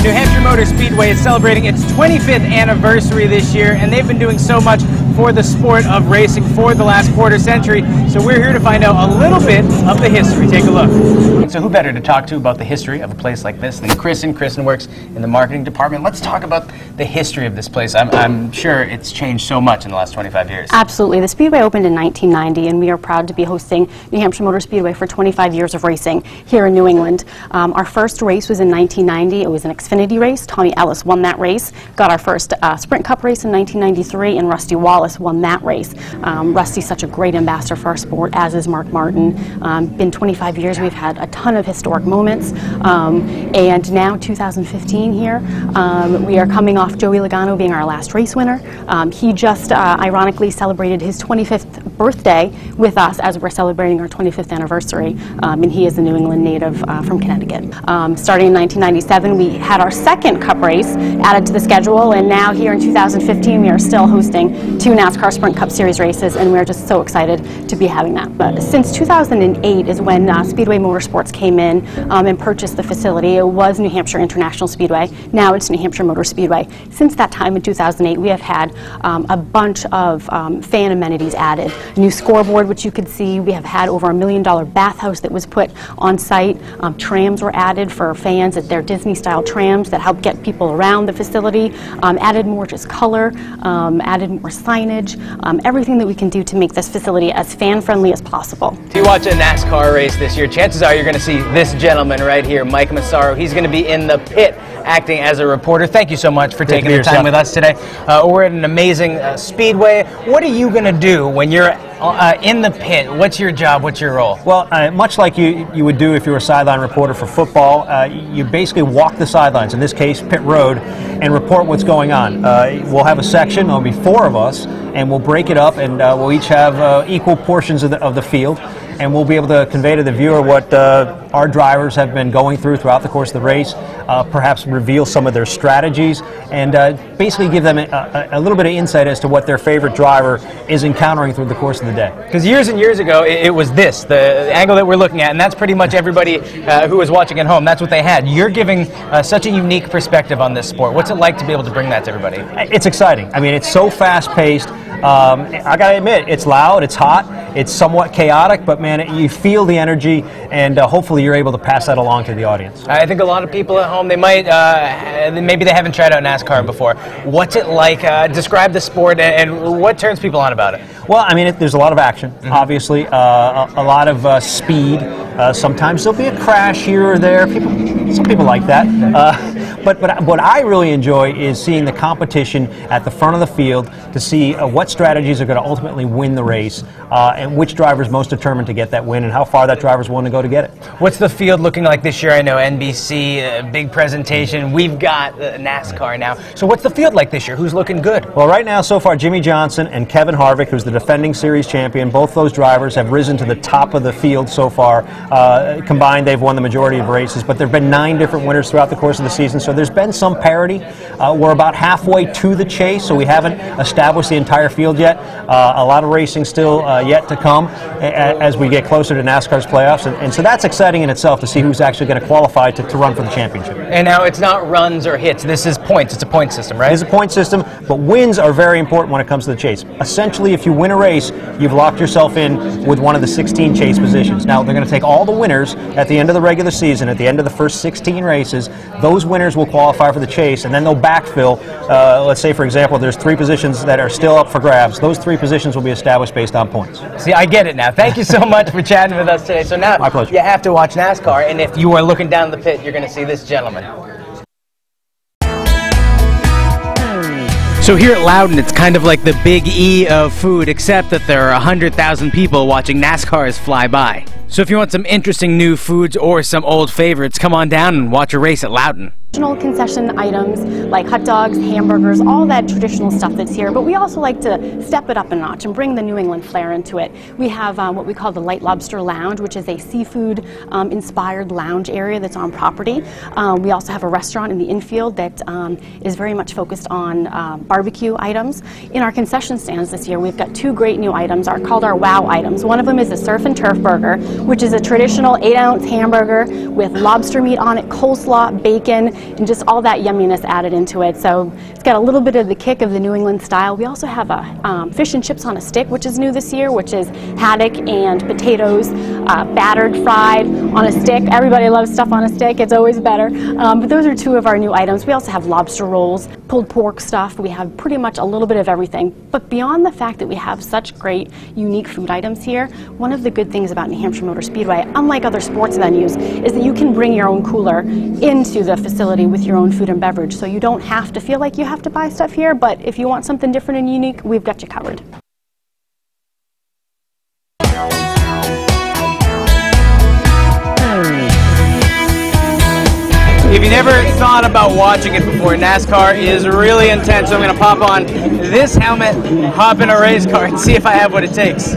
The New Hampshire Motor Speedway is celebrating its 25th anniversary this year, and they've been doing so much for the sport of racing for the last quarter century. So we're here to find out a little bit of the history. Take a look. So who better to talk to about the history of a place like this than Kristen? Kristen works in the marketing department. Let's talk about the history of this place. I'm sure it's changed so much in the last 25 years. Absolutely. The Speedway opened in 1990, and we are proud to be hosting New Hampshire Motor Speedway for 25 years of racing here in New England. Our first race was in 1990. It was an Xfinity race. Tommy Ellis won that race. Got our first Sprint Cup race in 1993, and Rusty Wallace won that race. Rusty's such a great ambassador for our sport, as is Mark Martin. Been 25 years. We've had a ton of historic moments, and now 2015 here, we are coming off Joey Logano being our last race winner. He just ironically celebrated his 25th birthday with us as we're celebrating our 25th anniversary, and he is a New England native from Connecticut. Starting in 1997, we had our second Cup race added to the schedule, and now here in 2015 we are still hosting 2 NASCAR Sprint Cup Series races, and we're just so excited to be having that. But since 2008 is when Speedway Motorsports came in and purchased the facility. It was New Hampshire International Speedway. Now it's New Hampshire Motor Speedway. Since that time in 2008, we have had a bunch of fan amenities added. A new scoreboard, which you could see. We have had over $1 million bathhouse that was put on site. Trams were added for fans. They're Disney-style trams that help get people around the facility. Added more just color, added more signage, everything that we can do to make this facility as fan-friendly as possible. If you watch a NASCAR race this year, chances are you're going to see this gentleman right here, Mike Massaro. He's going to be in the pit acting as a reporter. Thank you so much for taking the time with us today. We're at an amazing speedway. What are you going to do when you're in the pit? What's your job? What's your role? Well, much like you would do if you were a sideline reporter for football, you basically walk the sidelines, in this case pit road, and report what's going on. We'll have a section, there'll be 4 of us, and we'll break it up, and we'll each have equal portions of the field, and we'll be able to convey to the viewer what our drivers have been going throughout the course of the race, perhaps reveal some of their strategies, and basically give them a little bit of insight as to what their favorite driver is encountering through the course of the day. Because years and years ago, it was this, the angle that we're looking at, and that's pretty much everybody who was watching at home. That's what they had. You're giving such a unique perspective on this sport. What's it like to be able to bring that to everybody? It's exciting. I mean, it's so fast-paced. I gotta admit, it's loud, it's hot, it's somewhat chaotic, but man, you feel the energy, and hopefully you're able to pass that along to the audience. I think a lot of people at home, they might, maybe they haven't tried out NASCAR before. What's it like? Describe the sport, and what turns people on about it? Well, I mean, there's a lot of action, obviously, a lot of speed. Sometimes there'll be a crash here or there. Some people like that. But what I really enjoy is seeing the competition at the front of the field to see what strategies are going to ultimately win the race, and which driver is most determined to get that win, and how far that driver's willing to go to get it. What's the field looking like this year? I know NBC, big presentation. We've got NASCAR now. So what's the field like this year? Who's looking good? Well, right now, so far, Jimmy Johnson and Kevin Harvick, who's the defending series champion, both those drivers have risen to the top of the field so far. Combined, they've won the majority of races, but there have been 9 different winners throughout the course of the season, so there's been some parity. We're about halfway to the chase, so we haven't established the entire field yet. A lot of racing still yet to come as we get closer to NASCAR's playoffs, and so that's exciting in itself to see who's actually going to qualify to run for the championship. And now it's not runs or hits, this is points. It's a point system, right? It is a point system, but wins are very important when it comes to the chase. Essentially, if you win a race, you've locked yourself in with one of the 16 chase positions. Now, they're going to take all the winners at the end of the regular season, at the end of the first 16 races. Those winners will qualify for the chase, and then they'll backfill. Let's say, for example, there's 3 positions that are still up for grabs. Those 3 positions will be established based on points. See, I get it now. Thank you so much for chatting with us today. So now, my pleasure. You have to watch NASCAR, and if you are looking down the pit, you're going to see this gentleman. So here at Loudon, it's kind of like the Big E of food, except that there are 100,000 people watching NASCARs fly by. So if you want some interesting new foods or some old favorites, come on down and watch a race at Loudon. Concession items like hot dogs, hamburgers, all that traditional stuff that's here, but we also like to step it up a notch and bring the New England flair into it. We have what we call the Light Lobster Lounge, which is a seafood inspired lounge area that's on property. We also have a restaurant in the infield that is very much focused on barbecue items. In our concession stands this year, we've got two great new items called our WOW items. One of them is a surf and turf burger, which is a traditional 8-ounce hamburger with lobster meat on it, coleslaw, bacon, and just all that yumminess added into it. So it's got a little bit of the kick of the New England style. We also have a fish and chips on a stick, which is new this year, which is haddock and potatoes, battered, fried on a stick. Everybody loves stuff on a stick. It's always better. But those are two of our new items. We also have lobster rolls, pulled pork stuff. We have pretty much a little bit of everything. But beyond the fact that we have such great, unique food items here, one of the good things about New Hampshire Motor Speedway, unlike other sports venues, is that you can bring your own cooler into the facility with your own food and beverage. So you don't have to feel like you have to buy stuff here, but if you want something different and unique, we've got you covered. If you never thought about watching it before, NASCAR is really intense. So I'm going to pop on this helmet, hop in a race car, and see if I have what it takes.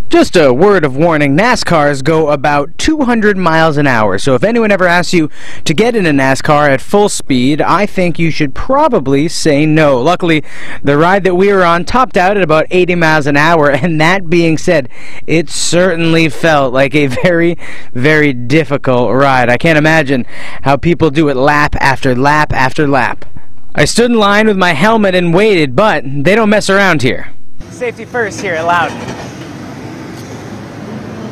Just a word of warning, NASCARs go about 200 miles an hour, so if anyone ever asks you to get in a NASCAR at full speed, I think you should probably say no. Luckily, the ride that we were on topped out at about 80 miles an hour, and that being said, it certainly felt like a very, very difficult ride. I can't imagine how people do it lap after lap after lap. I stood in line with my helmet and waited, but they don't mess around here. Safety first here at Loudon.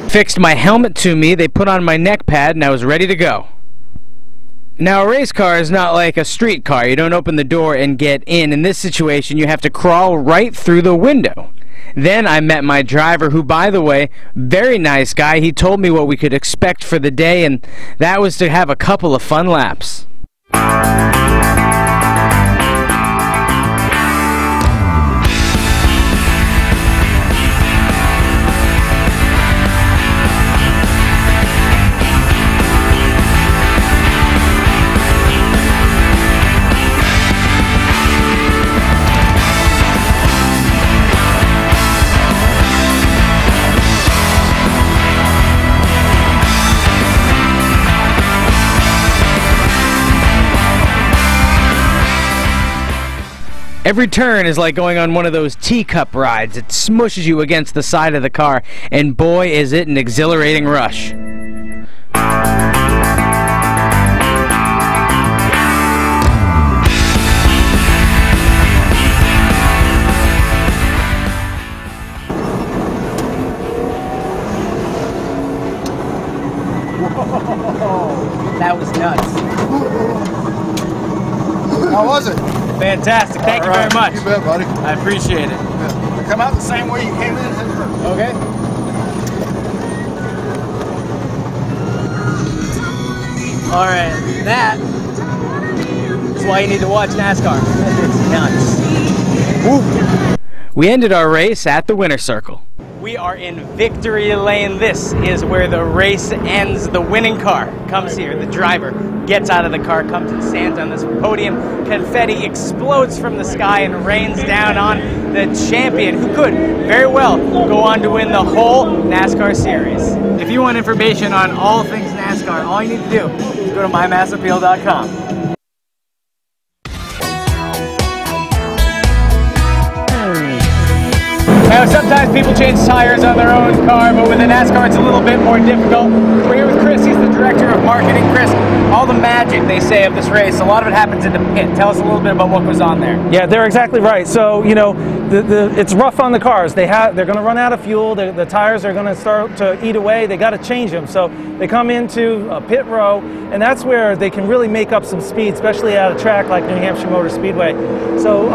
Fixed my helmet to me, they put on my neck pad, and I was ready to go. Now, a race car is not like a street car. You don't open the door and get in. In this situation, you have to crawl right through the window. Then I met my driver, who, by the way, very nice guy. He told me what we could expect for the day, and that was to have a couple of fun laps. Every turn is like going on one of those teacup rides. It smushes you against the side of the car, and boy, is it an exhilarating rush. Whoa, that was nuts. How was it? Fantastic. Thank you very much. You bet, buddy. I appreciate it. Yeah. Come out the same way you came in. Okay. All right. That is why you need to watch NASCAR. It's nuts. Woo. We ended our race at the winner's circle. We are in Victory Lane. This is where the race ends. The winning car comes here. The driver gets out of the car, comes and stands on this podium. Confetti explodes from the sky and rains down on the champion, who could very well go on to win the whole NASCAR series. If you want information on all things NASCAR, all you need to do is go to mymassappeal.com. Now, sometimes people change tires on their own car, but with a NASCAR it's a little bit more difficult. We're here with Chris. He's the director of marketing. Chris, all the magic, they say, of this race, a lot of it happens in the pit. Tell us a little bit about what goes on there. Yeah, they're exactly right. So, you know, it's rough on the cars. They're going to run out of fuel. The tires are going to start to eat away. They got to change them. So they come into a pit row, and that's where they can really make up some speed, especially at a track like New Hampshire Motor Speedway. So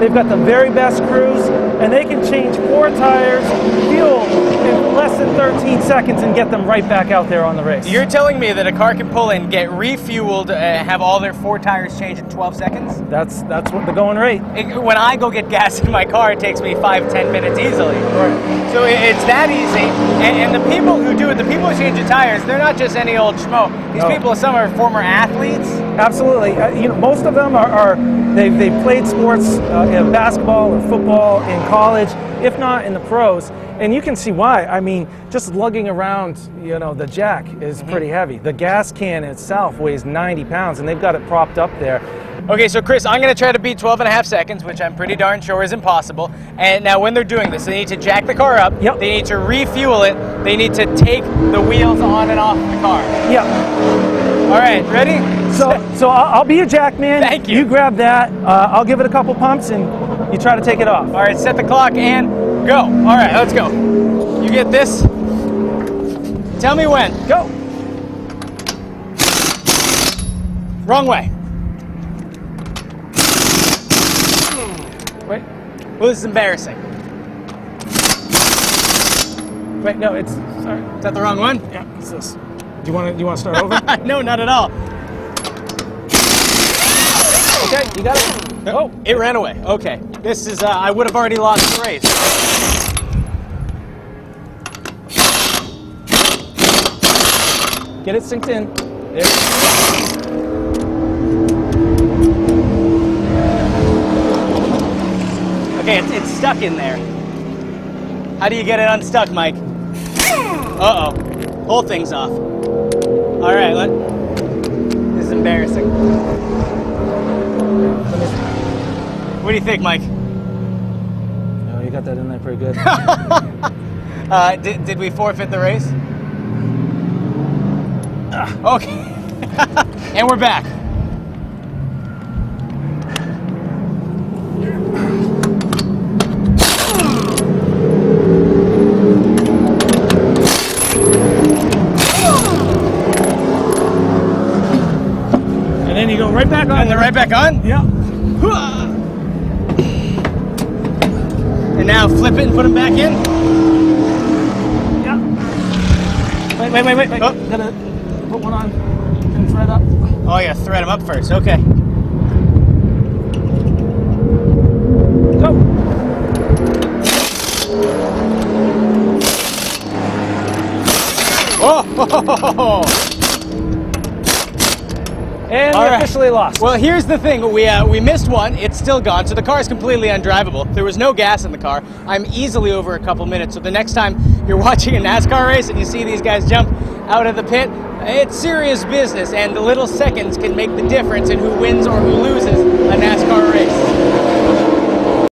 they've got the very best crews, and they can change 4 tires, fuel, less than 13 seconds and get them right back out there on the race. You're telling me that a car can pull in, get refueled, have all their 4 tires changed in 12 seconds? That's what the going rate. When I go get gas in my car, it takes me 5-10 minutes easily. Right. So it's that easy. And the people who do it, the people who change the tires, they're not just any old schmo. These people, some are former athletes. Absolutely. Most of them they've played sports in basketball or football in college, if not in the pros. And you can see why. I mean, just lugging around, the jack is pretty heavy. The gas can itself weighs 90 pounds, and they've got it propped up there. Okay, so Chris, I'm going to try to beat 12.5 seconds, which I'm pretty darn sure is impossible. And now when they're doing this, they need to jack the car up, Yep. They need to refuel it, they need to take the wheels on and off the car. Yeah. All right, ready? So I'll be your jack man. Thank you. You grab that. I'll give it a couple pumps, and you try to take it off. All right, set the clock and go. All right, let's go. You get this? Tell me when. Go. Wrong way. Wait. Well, this is embarrassing. Wait. No, it's sorry. Is that the wrong one? Yeah, it's this. Do you want to start over? No, not at all. Okay, you got it. Oh, it ran away. Okay. This is, I would have already lost the race. Get it synced in. There. Okay, it's stuck in there. How do you get it unstuck, Mike? Uh-oh. Whole thing's off. All right, this is embarrassing. What do you think, Mike? Oh, you got that in there pretty good. Did we forfeit the race? Okay. And we're back. And then you go right back on. And they're right back on? Yeah. And now flip it and put them back in? Yeah. Wait. Oh. Gotta put one on. Can thread up. Oh, yeah, thread them up first. Okay. Go. Oh! And All we're right. officially lost. Well, here's the thing. We missed one. It's still gone, so the car is completely undrivable. There was no gas in the car. I'm easily over a couple minutes, so the next time you're watching a NASCAR race and you see these guys jump out of the pit, it's serious business, and the little seconds can make the difference in who wins or who loses a NASCAR race.